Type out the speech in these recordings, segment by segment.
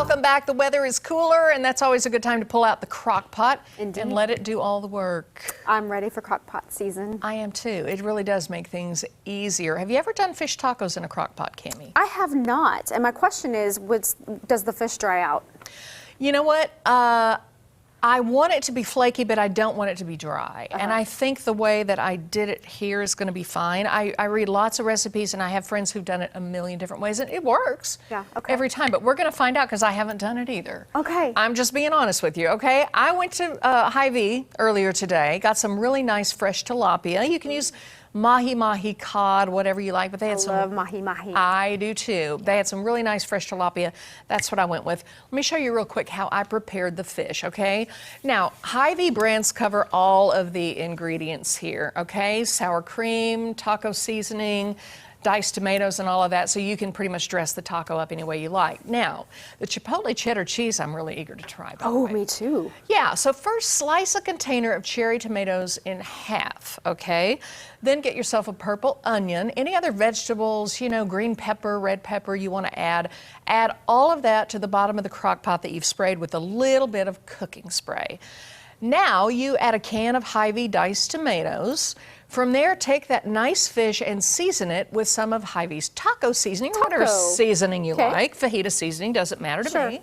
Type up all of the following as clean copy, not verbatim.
Welcome back. The weather is cooler, and that's always a good time to pull out the crock pot and let it do all the work. I'm ready for crock pot season. I am too. It really does make things easier. Have you ever done fish tacos in a crock pot, Cammie? I have not, and my question is, does the fish dry out? You know what? I want it to be flaky, but I don't want it to be dry. And I think the way that I did it here is going to be fine. I read lots of recipes, and I have friends who've done it a million different ways, and it works every time. But we're going to find out because I haven't done it either. Okay. I'm just being honest with you, okay? I went to Hy-Vee earlier today, got some really nice fresh tilapia. You can use mahi-mahi, cod, whatever you like, but they had some. I love mahi-mahi. I do too. They had some really nice fresh tilapia. That's what I went with. Let me show you real quick how I prepared the fish, okay? Now, Hy-Vee brands cover all of the ingredients here, okay? Sour cream, taco seasoning, diced tomatoes and all of that, so you can pretty much dress the taco up any way you like. Now, the chipotle cheddar cheese I'm really eager to try, by the way. Me too. Yeah, so first slice a container of cherry tomatoes in half, okay? Then get yourself a purple onion, any other vegetables, you know, green pepper, red pepper you want to add. Add all of that to the bottom of the crock pot that you've sprayed with a little bit of cooking spray. Now you add a can of Hy-Vee diced tomatoes. From there, take that nice fish and season it with some of Hy-Vee's taco seasoning, or whatever seasoning you like. Fajita seasoning, doesn't matter to me.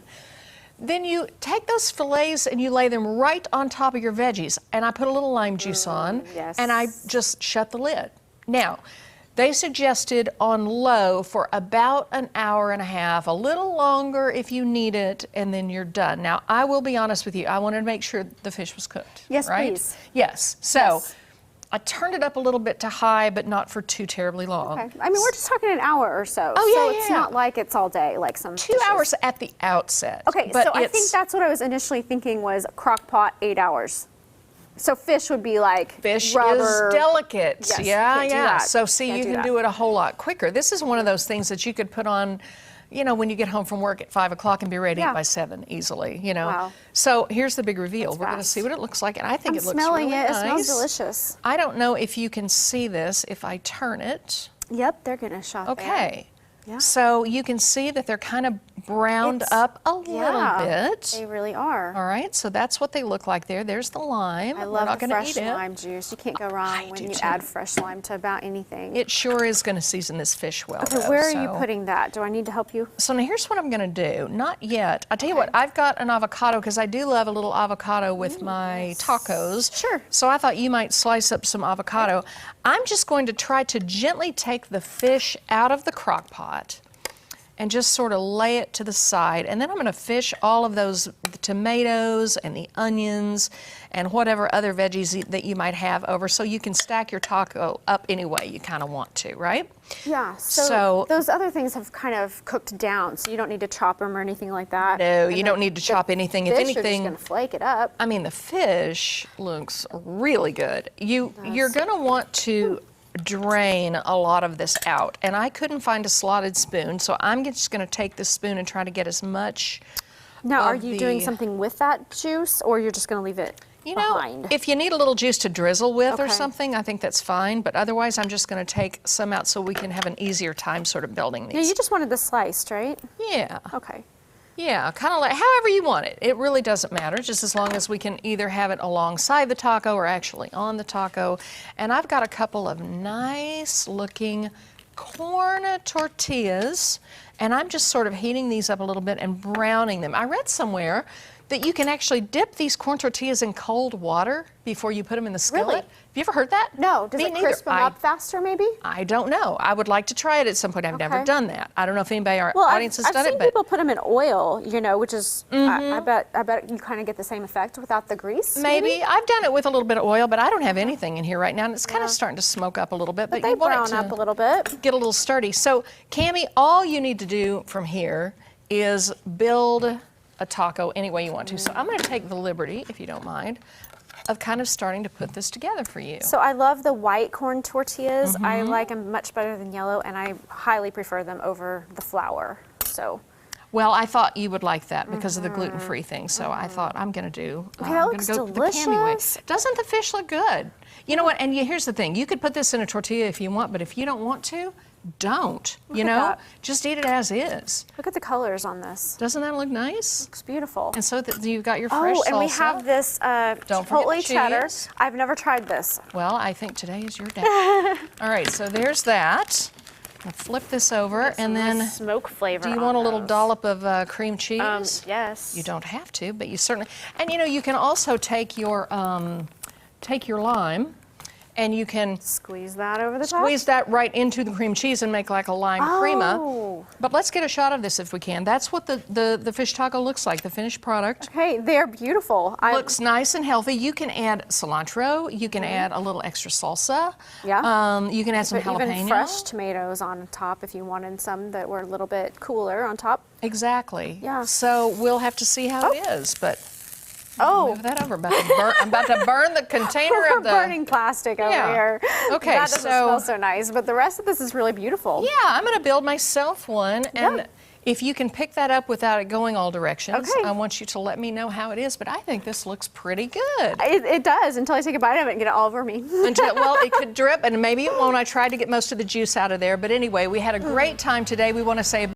Then you take those fillets and you lay them right on top of your veggies. And I put a little lime juice on, and I just shut the lid. Now, they suggested on low for about an hour and a half, a little longer if you need it, and then you're done. Now, I will be honest with you. I wanted to make sure the fish was cooked. Yes, right? please. Yes. So I turned it up a little bit to high, but not for too terribly long. Okay. I mean, we're just talking an hour or so. Oh, so it's not like it's all day like some 2 hours at the outset. Okay, but so I think that's what I was initially thinking was crock pot 8 hours. So fish would be like fish rubber. is delicate. Yes, yeah. So see, you can do it a whole lot quicker. This is one of those things that you could put on, you know, when you get home from work at 5 o'clock and be ready by 7 easily, you know. Wow. So here's the big reveal. That's We're going to see what it looks like, and I think it looks really smelling it. nice. It smells delicious. I don't know if you can see this if I turn it. Yep, they're going to shot Okay. Yeah. So you can see that they're kind of browned up a little bit. They really are. All right, so that's what they look like there. There's the lime. I We're love not the gonna fresh eat it. lime juice. You can't go wrong when you add fresh lime to about anything. It sure is going to season this fish well. Okay, where are you putting that? Do I need to help you? So now here's what I'm going to do. Not yet. I'll tell you what, I've got an avocado because I do love a little avocado with my tacos. Sure. So I thought you might slice up some avocado. I'm just going to try to gently take the fish out of the crock pot and just sort of lay it to the side. And then I'm gonna fish all of those the tomatoes and the onions and whatever other veggies that you might have over, so you can stack your taco up any way you kind of want to, right? Yeah, so those other things have kind of cooked down, so you don't need to chop them or anything like that. No, you don't need to chop anything. If anything, you're just gonna flake it up. I mean, the fish looks really good. You're gonna want to drain a lot of this out, and I couldn't find a slotted spoon, so I'm just going to take this spoon and try to get as much. Now, are you doing something with that juice, or you're just going to leave it behind? If you need a little juice to drizzle with or something, I think that's fine, but otherwise I'm just going to take some out so we can have an easier time sort of building these. Yeah, you just wanted the sliced, right? Yeah. Okay. Yeah, kind of like however you want it. It really doesn't matter, just as long as we can either have it alongside the taco or actually on the taco. And I've got a couple of nice looking corn tortillas, and I'm just sort of heating these up a little bit and browning them. I read somewhere that you can actually dip these corn tortillas in cold water before you put them in the skillet. Really? Have you ever heard that? No. Does it crisp them up faster, maybe? I don't know. I would like to try it at some point. I've never done that. I don't know if anybody in our audience has done it. I've seen people put them in oil, you know, which is, I bet you kind of get the same effect without the grease. Maybe. I've done it with a little bit of oil, but I don't have anything in here right now, and it's kind of starting to smoke up a little bit. But they brown up a little bit. Get a little sturdy. So, Cammie, all you need to do from here is build a taco any way you want to. So I'm going to take the liberty, if you don't mind, of kind of starting to put this together for you. So I love the white corn tortillas. I like them much better than yellow, and I highly prefer them over the flour. So. Well, I thought you would like that because of the gluten-free thing. So I thought I'm going to do. Okay, that looks delicious. The Cammie way. Doesn't the fish look good? You know what? And here's the thing: you could put this in a tortilla if you want, but if you don't want to, don't. You at know, that. just eat it as is. Look at the colors on this. Doesn't that look nice? Looks beautiful. And so that you've got your fresh salsa. Oh, and we have this Don't forget the chipotle cheddar. cheese. I've never tried this. Well, I think today is your day. All right, so there's that. I'll flip this over, and then Smoke flavor. do you want a little dollop of cream cheese? Yes. You don't have to, but you certainly. And you know, you can also take your lime, and you can Squeeze that over the top. squeeze that right into the cream cheese and make like a lime crema. Oh. But let's get a shot of this if we can. That's what the fish taco looks like, the finished product. Okay, they're beautiful. Looks nice and healthy. You can add cilantro. You can add a little extra salsa. Yeah. You can add some But jalapeno. even fresh tomatoes on top if you wanted some that were a little bit cooler on top. Exactly. Yeah. So we'll have to see how it is, but Oh, move that over. I'm about to burn the container we're of the. burning plastic over Yeah. here. Okay, That doesn't so- smell so nice, but the rest of this is really beautiful. Yeah, I'm going to build myself one, and Yeah. if you can pick that up without it going all directions, Okay. I want you to let me know how it is. But I think this looks pretty good. It does until I take a bite of it and get it all over me. Well, it could drip, and maybe it won't. I tried to get most of the juice out of there, but anyway, we had a great time today. We want to say